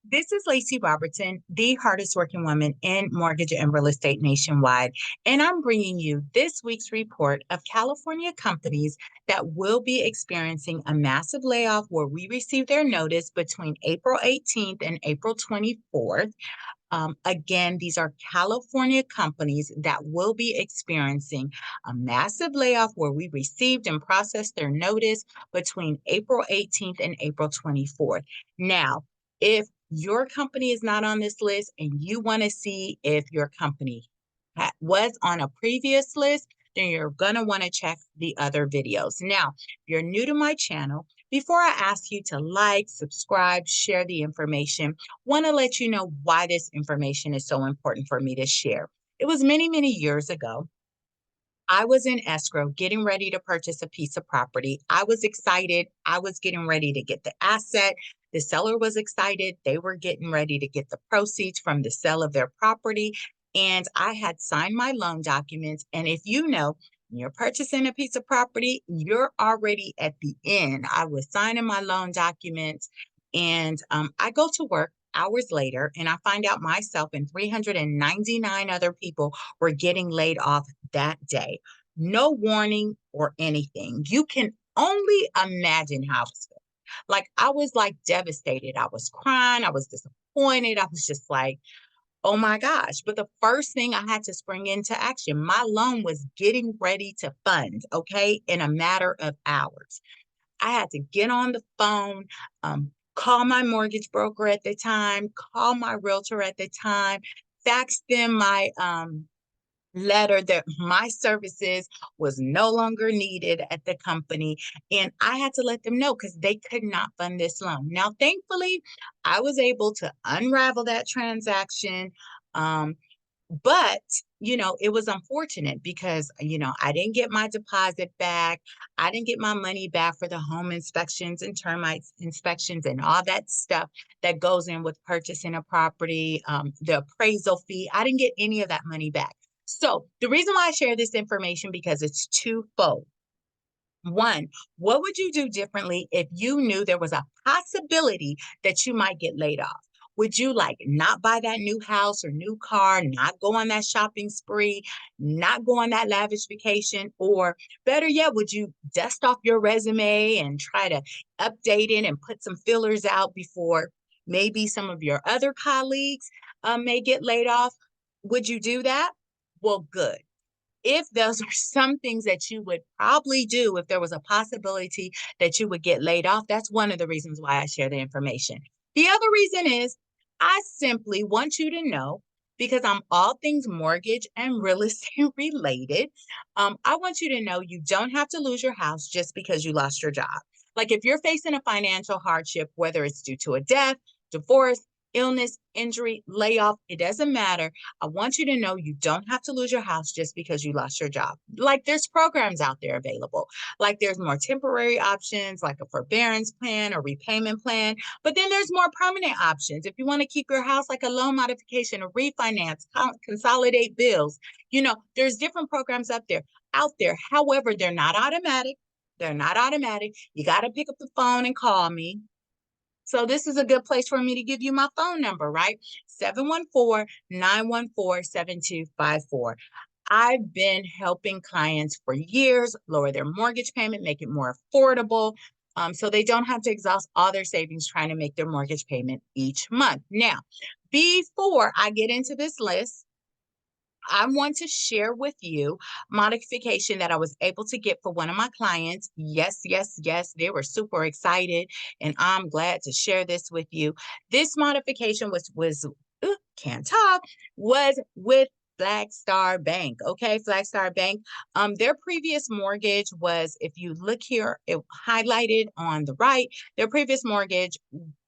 This is Lacy Robertson, the hardest working woman in mortgage and real estate nationwide. And I'm bringing you this week's report of California companies that will be experiencing a massive layoff where we received their notice between April 18th and April 24th. Again, these are California companies that will be experiencing a massive layoff where we received and processed their notice between April 18th and April 24th. Now, if your company is not on this list and you want to see if your company was on a previous list, then you're going to want to check the other videos. Now, if you're new to my channel, before I ask you to like, subscribe, share the information, want to let you know why this information is so important for me to share. It was many, many years ago. I was in escrow getting ready to purchase a piece of property. I was excited. I was getting ready to get the asset. The seller was excited. They were getting ready to get the proceeds from the sale of their property. And I had signed my loan documents. And if you know, when you're purchasing a piece of property, you're already at the end. I was signing my loan documents and I go to work hours later and I find out myself and 399 other people were getting laid off that day. No warning or anything. You can only imagine how I was feeling. Like I was like devastated. I was crying. I was disappointed. I was just like, oh my gosh. But the first thing I had to spring into action, my loan was getting ready to fund, okay, in a matter of hours. I had to get on the phone, call my mortgage broker at the time, call my realtor at the time, fax them my letter that my services was no longer needed at the company. And I had to let them know because they could not fund this loan. Now, thankfully, I was able to unravel that transaction. But, it was unfortunate because, I didn't get my deposit back. I didn't get my money back for the home inspections and termite inspections and all that stuff that goes in with purchasing a property, the appraisal fee. I didn't get any of that money back. So the reason why I share this information because it's twofold. One, what would you do differently if you knew there was a possibility that you might get laid off? Would you like not buy that new house or new car, not go on that shopping spree, not go on that lavish vacation? Or better yet, would you dust off your resume and try to update it and put some fillers out before maybe some of your other colleagues may get laid off? Would you do that? Well, good. If those are some things that you would probably do if there was a possibility that you would get laid off, that's one of the reasons why I share the information. The other reason is I simply want you to know, because I'm all things mortgage and real estate related, I want you to know you don't have to lose your house just because you lost your job. Like if you're facing a financial hardship, whether it's due to a death, divorce, illness, injury, layoff, it doesn't matter. I want you to know you don't have to lose your house just because you lost your job. Like there's programs out there available. Like there's more temporary options like a forbearance plan or repayment plan. But then there's more permanent options. If you want to keep your house like a loan modification or refinance, consolidate bills, there's different programs out there. However, they're not automatic. They're not automatic. You got to pick up the phone and call me. So this is a good place for me to give you my phone number, right? 714-914-7254. I've been helping clients for years lower their mortgage payment, make it more affordable, so they don't have to exhaust all their savings trying to make their mortgage payment each month. Now, before I get into this list, I want to share with you modification that I was able to get for one of my clients. Yes, yes, yes. They were super excited, and I'm glad to share this with you. This modification was can't talk, was with Flagstar Bank. Okay, Flagstar Bank. Their previous mortgage was, if you look here, it highlighted on the right, their previous mortgage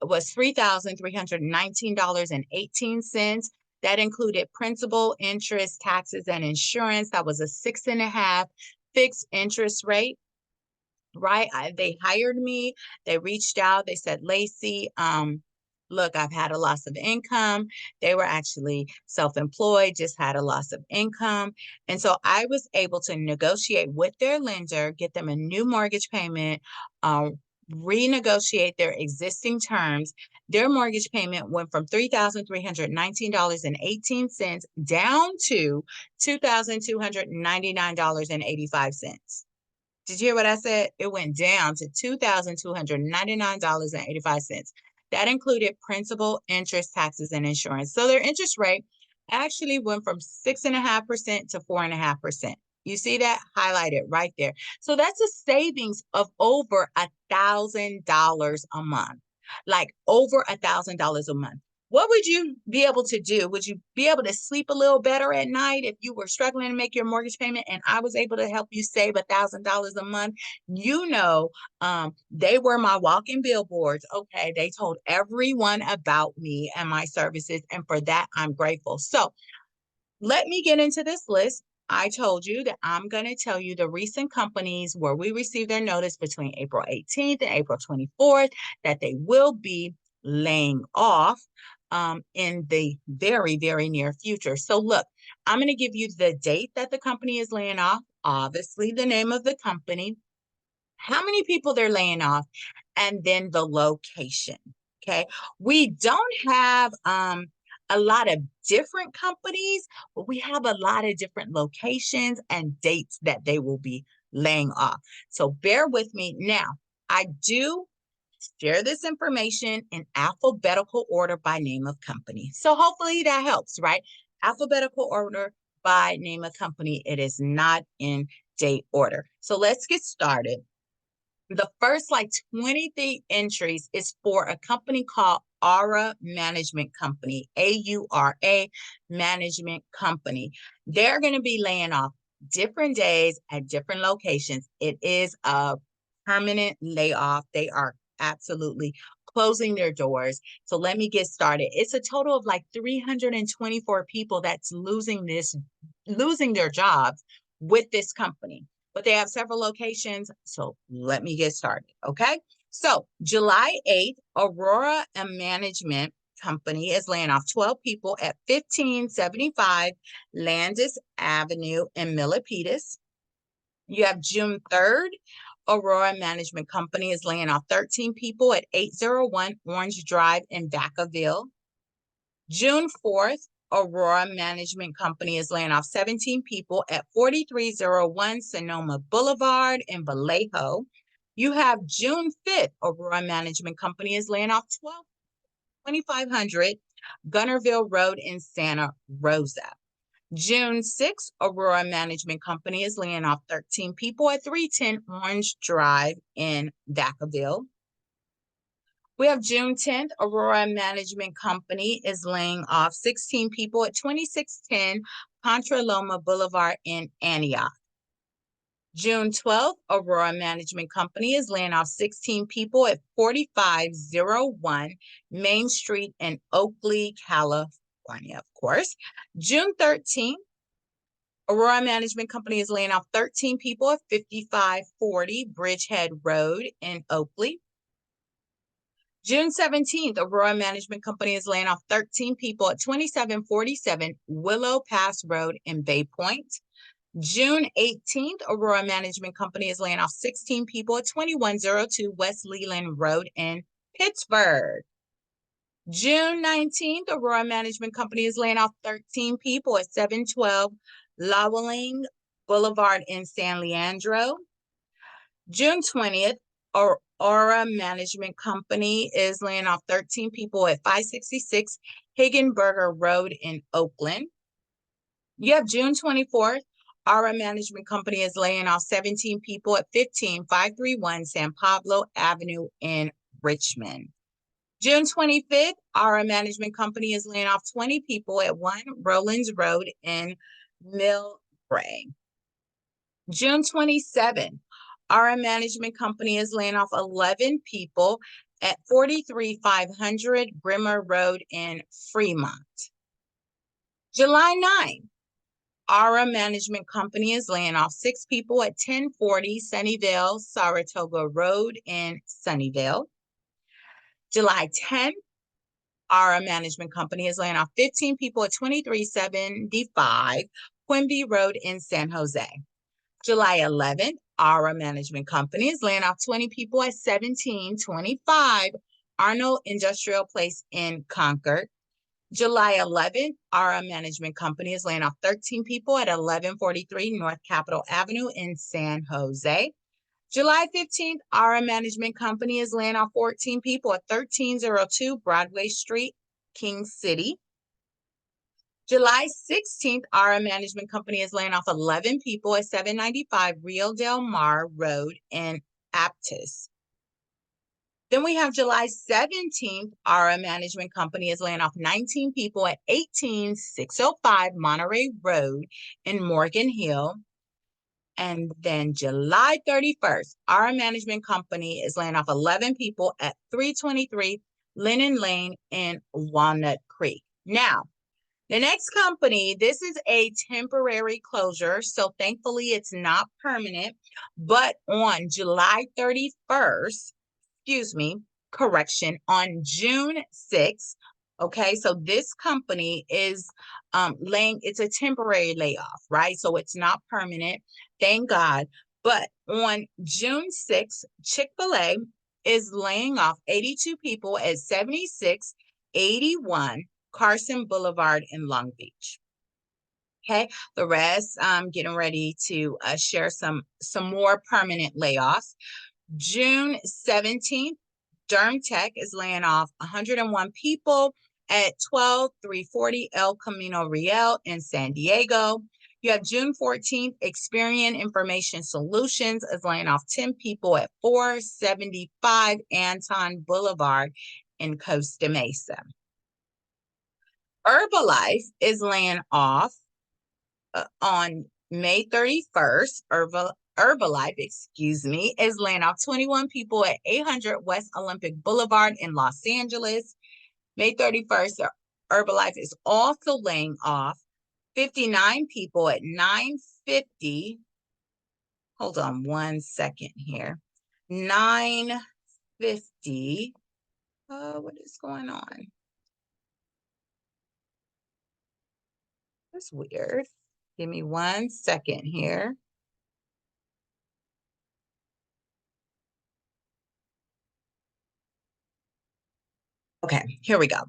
was $3,319.18. That included principal, interest, taxes, and insurance. That was a 6.5 fixed interest rate, right? They hired me. They reached out. They said, Lacy, look, I've had a loss of income. They were actually self-employed, just had a loss of income. And so I was able to negotiate with their lender, get them a new mortgage payment, renegotiate their existing terms, their mortgage payment went from $3,319.18 down to $2,299.85. Did you hear what I said? It went down to $2,299.85. That included principal, interest, taxes, and insurance. So their interest rate actually went from 6.5% to 4.5%. You see that highlighted right there. So that's a savings of over $1,000 a month, like over $1,000 a month. What would you be able to do? Would you be able to sleep a little better at night if you were struggling to make your mortgage payment and I was able to help you save $1,000 a month? They were my walking billboards. Okay, they told everyone about me and my services, and for that, I'm grateful. So let me get into this list. I told you that I'm going to tell you the recent companies where we received their notice between April 18th and April 24th that they will be laying off in the very, very near future. So look, I'm going to give you the date that the company is laying off, obviously the name of the company, how many people they're laying off, and then the location. Okay. We don't have a lot of different companies, but we have a lot of different locations and dates that they will be laying off. So bear with me. Now, I do share this information in alphabetical order by name of company. So hopefully that helps, right? Alphabetical order by name of company. It is not in date order. So let's get started. The first 23 entries is for a company called Aura Management Company, AURA Management Company. They're going to be laying off different days at different locations. It is a permanent layoff. They are absolutely closing their doors. So let me get started. It's a total of 324 people that's losing their jobs with this company. But they have several locations. So let me get started. Okay. So July 8th, Aurora Management Company is laying off 12 people at 1575 Landis Avenue in Milpitas. You have June 3rd, Aurora Management Company is laying off 13 people at 801 Orange Drive in Vacaville. June 4th, Aurora Management Company is laying off 17 people at 4301 Sonoma Boulevard in Vallejo. You have June 5th, Aurora Management Company is laying off 2,500 Gunnerville Road in Santa Rosa. June 6th, Aurora Management Company is laying off 13 people at 310 Orange Drive in Vacaville. We have June 10th, Aurora Management Company is laying off 16 people at 2610 Contra Loma Boulevard in Antioch. June 12th, Aurora Management Company is laying off 16 people at 4501 Main Street in Oakley, California, of course. June 13th, Aurora Management Company is laying off 13 people at 5540 Bridgehead Road in Oakley. June 17th, Aurora Management Company is laying off 13 people at 2747 Willow Pass Road in Bay Point. June 18th, Aurora Management Company is laying off 16 people at 2102 West Leland Road in Pittsburgh. June 19th, Aurora Management Company is laying off 13 people at 712 Lowelling Boulevard in San Leandro. June 20th, Aura Management Company is laying off 13 people at 566 Higginberger Road in Oakland. You have June 24th, Aura Management Company is laying off 17 people at 15531 San Pablo Avenue in Richmond. June 25th, Aura Management Company is laying off 20 people at 1 Rollins Road in Millbrae. June 27th, Aura Management Company is laying off 11 people at 43500 Brimmer Road in Fremont. July 9th, Aura Management Company is laying off 6 people at 1040 Sunnyvale, Saratoga Road in Sunnyvale. July 10th, Aura Management Company is laying off 15 people at 2375 Quimby Road in San Jose. July 11th, Aura Management Company is laying off 20 people at 1725 Arnold Industrial Place in Concord. July 11th, Aura Management Company is laying off 13 people at 1143 North Capitol Avenue in San Jose. July 15th, Aura Management Company is laying off 14 people at 1302 Broadway Street, King City. July 16th, Aura Management Company is laying off 11 people at 795 Rio Del Mar Road in Aptos. Then we have July 17th, Aura Management Company is laying off 19 people at 18605 Monterey Road in Morgan Hill. And then July 31st, Aura Management Company is laying off 11 people at 323 Lennon Lane in Walnut Creek. Now, the next company, this is a temporary closure, so thankfully it's not permanent, but on July 31st, on June 6th, okay, so this company is it's a temporary layoff, right? So it's not permanent, thank God. But on June 6th, Chick-fil-A is laying off 82 people at 7681 Carson Boulevard in Long Beach. Okay, the rest, I'm getting ready to share some more permanent layoffs. June 17th, DermTech is laying off 101 people at 12340 El Camino Real in San Diego. You have June 14th, Experian Information Solutions is laying off 10 people at 475 Anton Boulevard in Costa Mesa. Herbalife is laying off on May 31st. Herbalife, is laying off 21 people at 800 West Olympic Boulevard in Los Angeles. May 31st, Herbalife is also laying off 59 people at 950. Hold on one second here. 950. What is going on? That's weird. Give me 1 second here. Okay, here we go.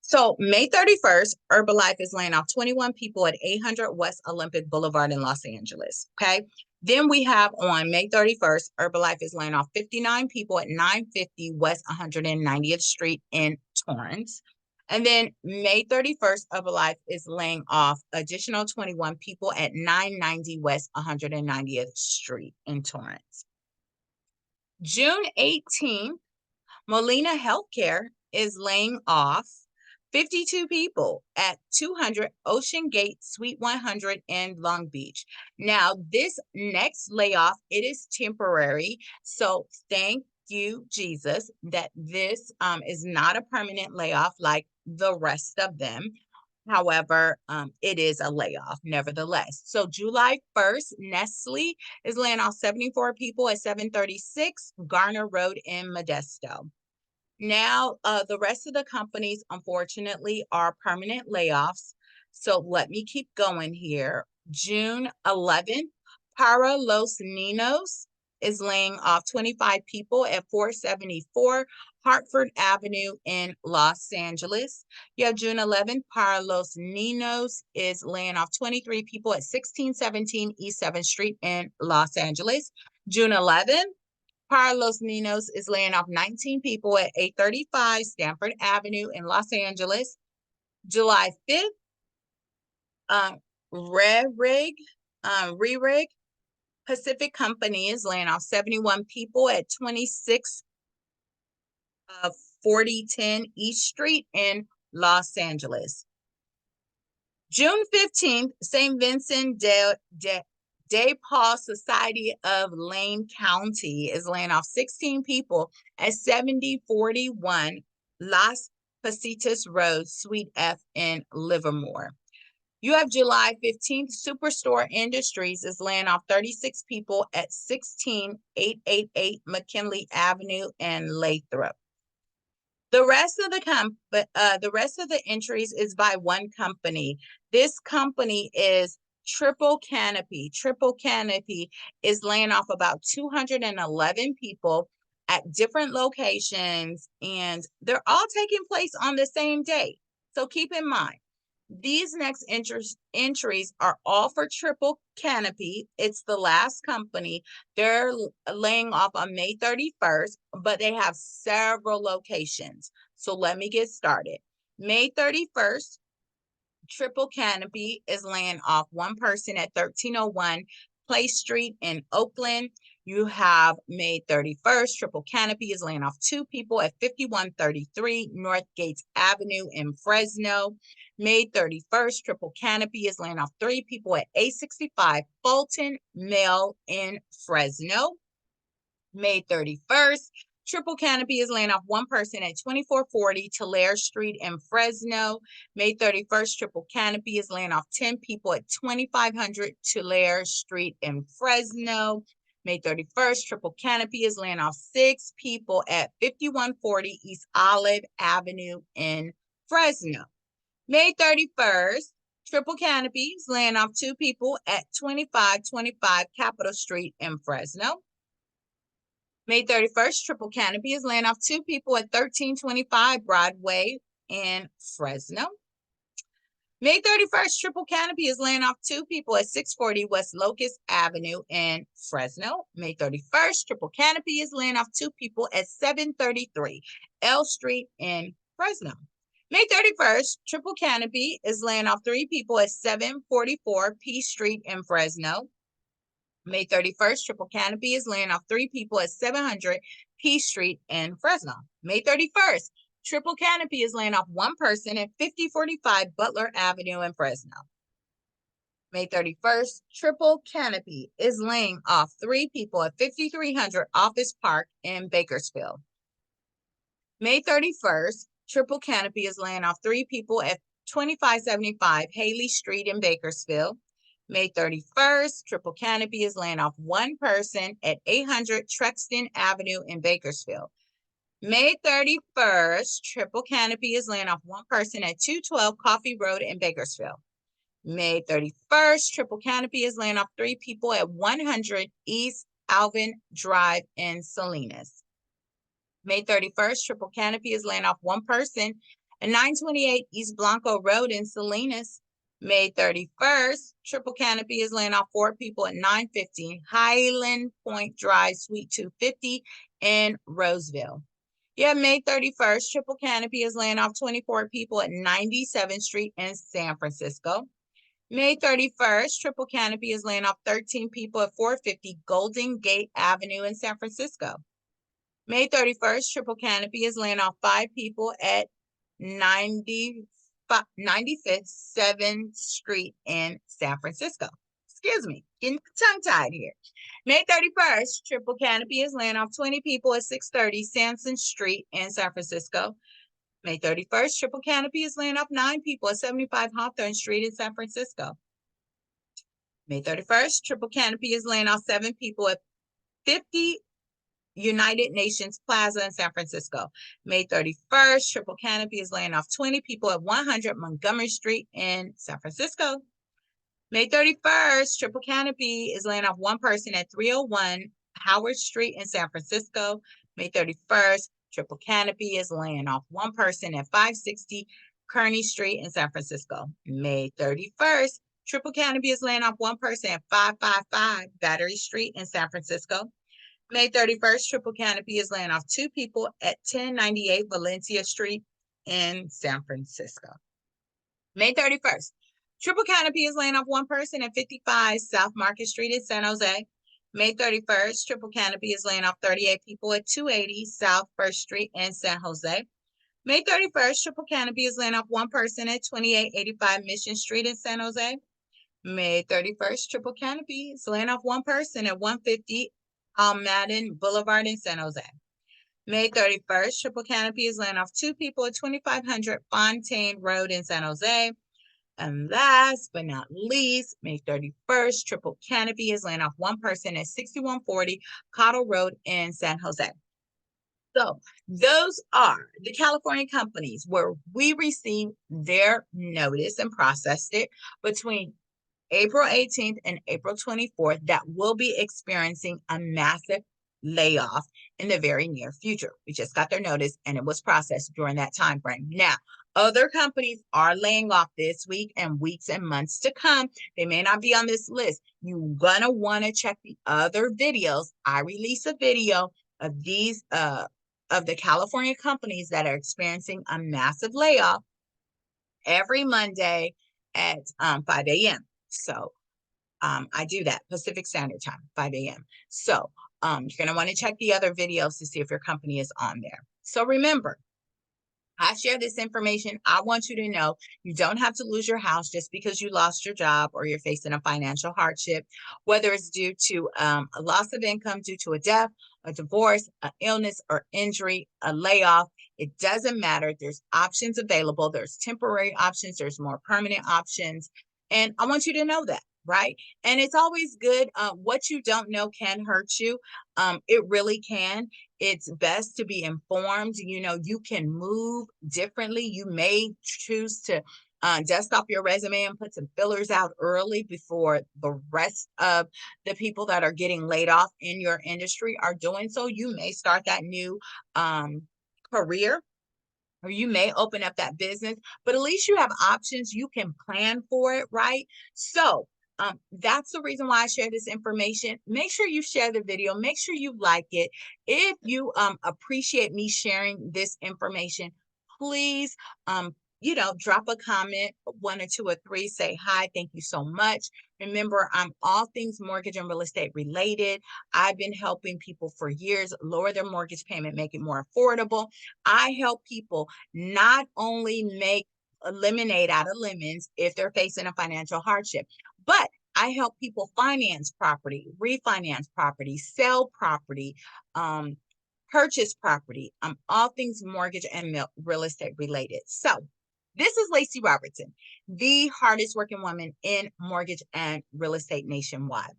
So May 31st, Herbalife is laying off 21 people at 800 West Olympic Boulevard in Los Angeles, okay? Then we have on May 31st, Herbalife is laying off 59 people at 950 West 190th Street in Torrance. And then May 31st, Herbalife is laying off additional 21 people at 990 West 190th Street in Torrance. June 18th, Molina Healthcare is laying off 52 people at 200 Ocean Gate, Suite 100 in Long Beach. Now, this next layoff, it is temporary. So thank you, Jesus, that this is not a permanent layoff like the rest of them. However, it is a layoff nevertheless. So July 1st, Nestle is laying off 74 people at 736 Garner Road in Modesto. Now, the rest of the companies, unfortunately, are permanent layoffs. So let me keep going here. June 11th, Para Los Ninos is laying off 25 people at 474 Hartford Avenue in Los Angeles. You have June 11th, Para Los Ninos is laying off 23 people at 1617 East 7th Street in Los Angeles. June 11th, Para Los Ninos is laying off 19 people at 835 Stanford Avenue in Los Angeles. July 5th, Re-Rig Pacific Company is laying off 71 people at 264010 East Street in Los Angeles. June 15th, St. Vincent de Paul Society of Lane County is laying off 16 people at 7041 Las Pasitas Road, Suite F in Livermore. You have July 15th, Superstore Industries is laying off 36 people at 16888 McKinley Avenue in Lathrop. The rest of the entries is by one company. This company is Triple Canopy. Triple Canopy is laying off about 211 people at different locations, and they're all taking place on the same day. So keep in mind, these next entries are all for Triple Canopy. It's the last company. They're laying off on May 31st, but they have several locations. So let me get started. May 31st, Triple Canopy is laying off one person at 1301 Place Street in Oakland. You have May 31st, Triple Canopy is laying off two people at 5133 North Gates Avenue in Fresno. May 31st, Triple Canopy is laying off three people at 865 Fulton Mill in Fresno. May 31st, Triple Canopy is laying off one person at 2440 Tulare Street in Fresno. May 31st, Triple Canopy is laying off 10 people at 2500 Tulare Street in Fresno. May 31st, Triple Canopy is laying off 6 people at 5140 East Olive Avenue in Fresno. May 31st, Triple Canopy is laying off 2 people at 2525 Capitol Street in Fresno. May 31st, Triple Canopy is laying off 2 people at 1325 Broadway in Fresno. May 31st, Triple Canopy is laying off 2 people at 640 West Locust Avenue in Fresno. May 31st, Triple Canopy is laying off 2 people at 733 L Street in Fresno. May 31st, Triple Canopy is laying off 3 people at 744 P Street in Fresno. May 31st, Triple Canopy is laying off 3 people at 700 P Street in Fresno. May 31st, Triple Canopy is laying off 1 person at 5045 Butler Avenue in Fresno. May 31st, Triple Canopy is laying off 3 people at 5300 Office Park in Bakersfield. May 31st, Triple Canopy is laying off 3 people at 2575 Haley Street in Bakersfield. May 31st, Triple Canopy is laying off 1 person at 800 Trexton Avenue in Bakersfield. May 31st, Triple Canopy is laying off 1 person at 212 Coffee Road in Bakersfield. May 31st, Triple Canopy is laying off 3 people at 100 East Alvin Drive in Salinas. May 31st, Triple Canopy is laying off 1 person at 928 East Blanco Road in Salinas. May 31st, Triple Canopy is laying off 4 people at 915 Highland Point Drive, Suite 250 in Roseville. Yeah, May 31st, Triple Canopy is laying off 24 people at 97th Street in San Francisco. May 31st, Triple Canopy is laying off 13 people at 450 Golden Gate Avenue in San Francisco. May 31st, Triple Canopy is laying off 5 people at 95th 7th Street in San Francisco. Excuse me, getting tongue-tied here. May 31st, Triple Canopy is laying off 20 people at 630 Sanson Street in San Francisco. May 31st, Triple Canopy is laying off 9 people at 75 Hawthorne Street in San Francisco. May 31st, Triple Canopy is laying off 7 people at 50 United Nations Plaza in San Francisco. May 31st, Triple Canopy is laying off 20 people at 100 Montgomery Street in San Francisco. May 31st, Triple Canopy is laying off 1 person at 301 Howard Street in San Francisco. May 31st, Triple Canopy is laying off 1 person at 560 Kearney Street in San Francisco. May 31st, Triple Canopy is laying off 1 person at 555 Battery Street in San Francisco. May 31st, Triple Canopy is laying off 2 people at 1098 Valencia Street in San Francisco. May 31st, Triple Canopy is laying off 1 person at 55 South Market Street in San Jose. May 31st, Triple Canopy is laying off 38 people at 280 South First Street in San Jose. May 31st, Triple Canopy is laying off 1 person at 2885 Mission Street in San Jose. May 31st, Triple Canopy is laying off 1 person at 150 Madden Boulevard in San Jose. May 31st, Triple Canopy is laying off 2 people at 2500 Fontaine Road in San Jose. And last but not least, May 31st, Triple Canopy is laying off 1 person at 6140 Cottle Road in San Jose. So those are the California companies where we received their notice and processed it between April 18th and April 24th that will be experiencing a massive layoff in the very near future. We just got their notice and it was processed during that time frame. Now, other companies are laying off this week and weeks and months to come. They may not be on this list. You're gonna want to check the other videos. I release a video of these of the California companies that are experiencing a massive layoff every Monday at 5 a.m. So I do that Pacific Standard Time, 5 a.m. So you're going to want to check the other videos to see if your company is on there. So remember, I share this information. I want you to know you don't have to lose your house just because you lost your job or you're facing a financial hardship, whether it's due to a loss of income due to a death, a divorce, an illness or injury, a layoff. It doesn't matter. There's options available. There's temporary options. There's more permanent options. And I want you to know that, right? And it's always good. What you don't know can hurt you. It really can. It's best to be informed. You know, you can move differently. You may choose to dust off your resume and put some fillers out early before the rest of the people that are getting laid off in your industry are doing so. You may start that new career, or you may open up that business, but at least you have options. You can plan for it, right? So that's the reason why I share this information. Make sure you share the video. Make sure you like it. If you appreciate me sharing this information, please, drop a comment, 1 or 2 or 3, say hi, thank you so much. Remember, I'm all things mortgage and real estate related. I've been helping people for years lower their mortgage payment, make it more affordable. I help people not only make lemonade out of lemons if they're facing a financial hardship, but I help people finance property, refinance property, sell property, purchase property. All things mortgage and real estate related. So this is Lacy Robertson, the hardest working woman in mortgage and real estate nationwide.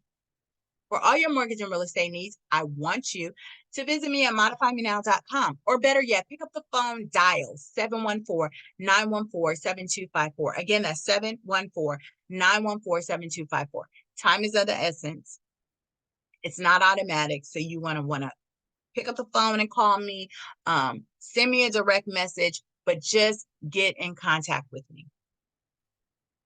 For all your mortgage and real estate needs, I want you to visit me at modifymenow.com, or better yet, pick up the phone, dial 714-914-7254. Again, that's 714-914-7254. Time is of the essence. It's not automatic, so you want to pick up the phone and call me, send me a direct message, but just get in contact with me.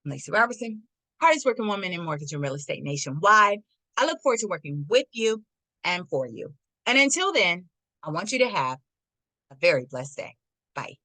I'm Lacy Robertson, hardest working woman in mortgage and real estate nationwide. I look forward to working with you and for you. And until then, I want you to have a very blessed day. Bye.